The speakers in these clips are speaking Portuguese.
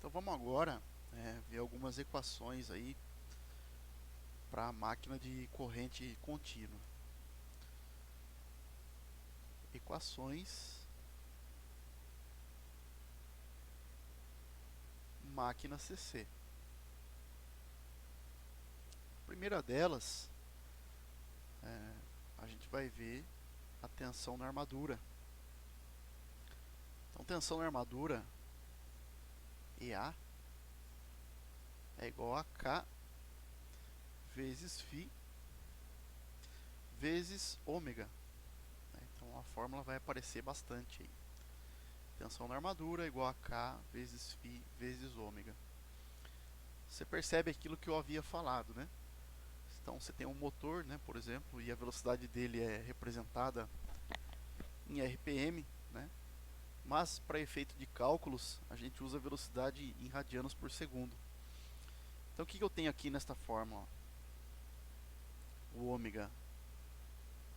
Então vamos agora ver algumas equações aí para a máquina de corrente contínua. Equações máquina CC. A primeira delas, a gente vai ver a tensão na armadura. Então tensão na armadura EA é igual a K vezes Φ vezes ômega. Então a fórmula vai aparecer bastante aí. Tensão na armadura é igual a K vezes Φ vezes ômega. Você percebe aquilo que eu havia falado, né? Então você tem um motor, né, por exemplo, e a velocidade dele é representada em RPM, né? Mas para efeito de cálculos, a gente usa a velocidade em radianos por segundo. Então o que eu tenho aqui nesta fórmula? O ômega,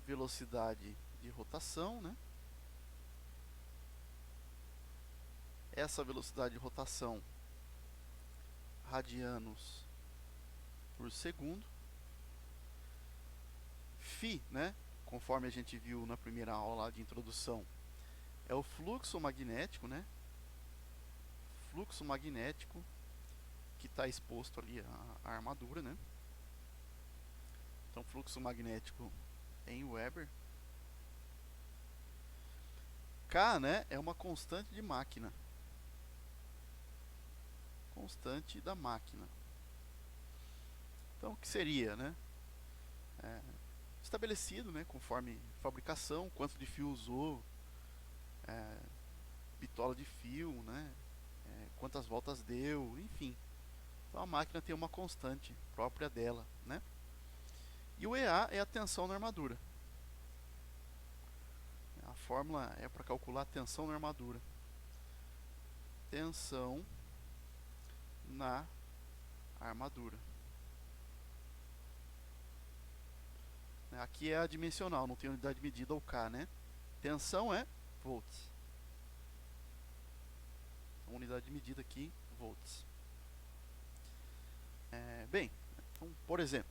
velocidade de rotação, né? Essa velocidade de rotação, radianos por segundo. Φ, né? Conforme a gente viu na primeira aula de introdução, é o fluxo magnético, né? Fluxo magnético que está exposto ali à armadura, né? Então, fluxo magnético em Weber. K, né, é uma constante de máquina. Constante da máquina. Então, o que seria, né? Estabelecido, né, conforme fabricação, quanto de fio usou, bitola de fio, né, quantas voltas deu, enfim. Então a máquina tem uma constante própria dela, né? E o EA é a tensão na armadura. A fórmula é para calcular a tensão na armadura. Tensão na armadura. Aqui é a dimensional, não tem unidade de medida ou K, né? Tensão é volts. Então, unidade de medida aqui, volts. Bem, então, por exemplo,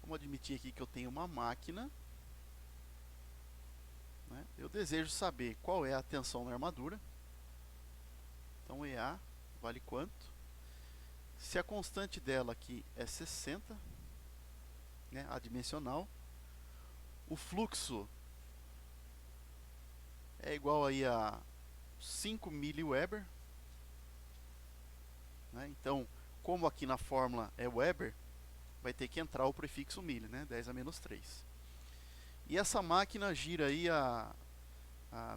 vamos admitir aqui que eu tenho uma máquina, né? Eu desejo saber qual é a tensão na armadura. Então EA vale quanto? Se a constante dela aqui é 60, né, a dimensional, o fluxo é igual aí a 5 mW, né? Então, como aqui na fórmula é Weber, vai ter que entrar o prefixo mil, né, 10 a menos 3. E essa máquina gira aí a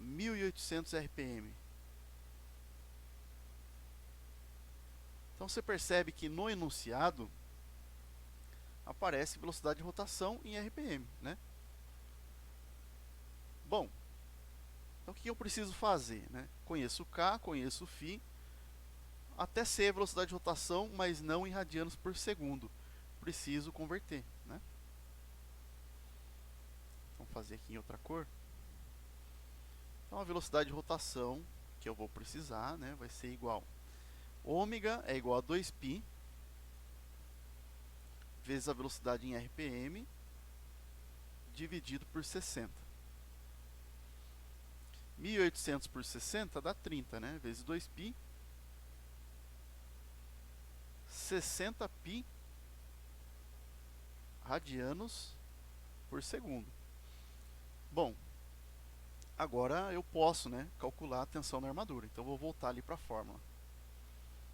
1800 RPM. Então você percebe que no enunciado aparece velocidade de rotação em RPM, né? Bom, então o que eu preciso fazer, né? Conheço o K, conheço o Φ, até ser velocidade de rotação, mas não em radianos por segundo. Preciso converter, né? Vamos fazer aqui em outra cor. Então a velocidade de rotação que eu vou precisar, né, vai ser igual. Ômega é igual a 2π vezes a velocidade em RPM dividido por 60. 1800 por 60 dá 30, né? Vezes 2π. 60π radianos por segundo. Bom, agora eu posso, né, calcular a tensão na armadura. Então vou voltar ali para a fórmula,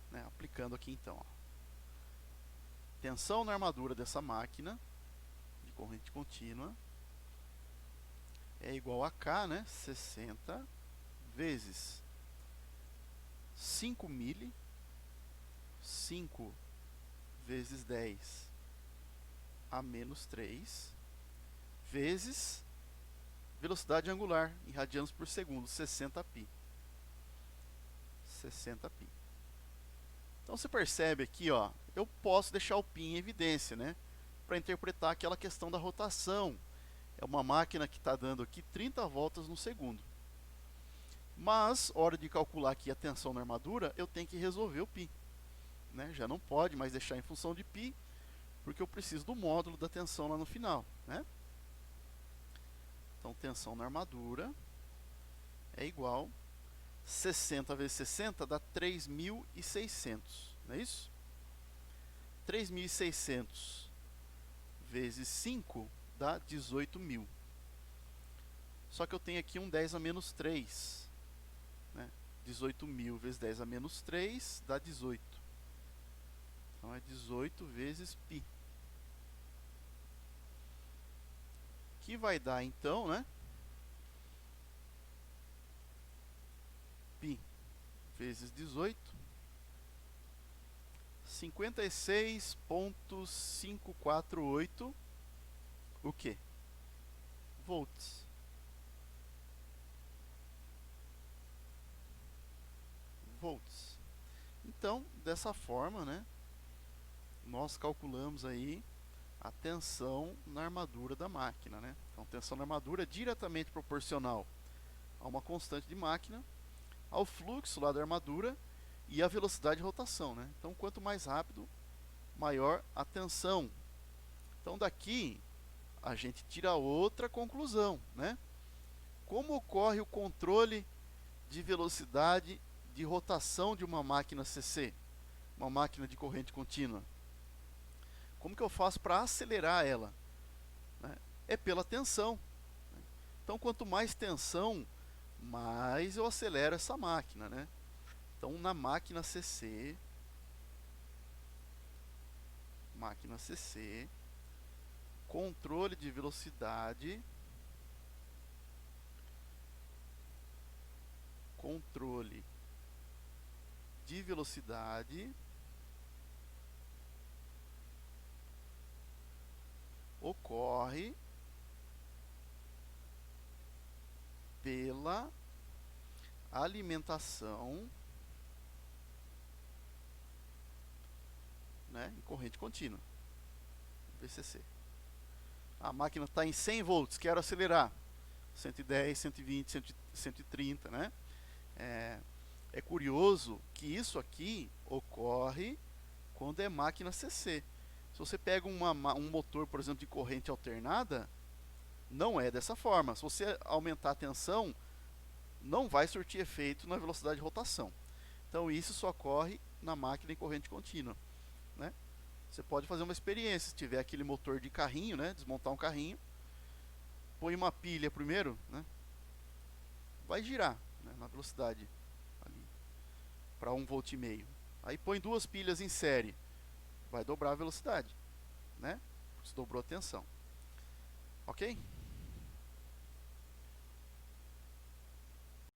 né, aplicando aqui então, ó. Tensão na armadura dessa máquina de corrente contínua é igual a K, né, 60 vezes 5 mil, 5 vezes 10 a menos 3, vezes velocidade angular em radianos por segundo, 60π. 60π. Então você percebe aqui, ó, eu posso deixar o π em evidência, né, para interpretar aquela questão da rotação. É uma máquina que está dando aqui 30 voltas no segundo. Mas, hora de calcular aqui a tensão na armadura, eu tenho que resolver o π. Né? Já não pode mais deixar em função de π, porque eu preciso do módulo da tensão lá no final. Né? Então, tensão na armadura é igual 60 vezes 60 dá 3.600. Não é isso? 3.600 vezes 5 dá 18.000. Só que eu tenho aqui um 10 a menos 3. Né? 18.000 vezes 10 a menos 3 dá 18. Então é 18 vezes π. Que vai dar então, né? π vezes 18. 56,548 o quê? Volts. Volts. Então, dessa forma, né, nós calculamos aí a tensão na armadura da máquina, né? Então, tensão na armadura é diretamente proporcional a uma constante de máquina, ao fluxo lá da armadura e à velocidade de rotação, né? Então, quanto mais rápido, maior a tensão. Então, daqui a gente tira outra conclusão, né? Como ocorre o controle de velocidade de rotação de uma máquina CC, uma máquina de corrente contínua? Como que eu faço para acelerar ela? Né? É pela tensão. Então, quanto mais tensão, mais eu acelero essa máquina, né? Então, na máquina CC, controle de velocidade, ocorre pela alimentação, né, em corrente contínua, VCC. A máquina está em 100 volts, quero acelerar. 110, 120, 130, né? É curioso que isso aqui ocorre quando é máquina CC. Se você pega um motor, por exemplo, de corrente alternada, não é dessa forma. Se você aumentar a tensão, não vai surtir efeito na velocidade de rotação. Então, isso só ocorre na máquina em corrente contínua, né? Você pode fazer uma experiência, se tiver aquele motor de carrinho, né? Desmontar um carrinho, põe uma pilha primeiro, né? Vai girar, né, na velocidade ali para 1,5 volt. Aí põe duas pilhas em série, vai dobrar a velocidade, né? Porque se dobrou a tensão. Ok?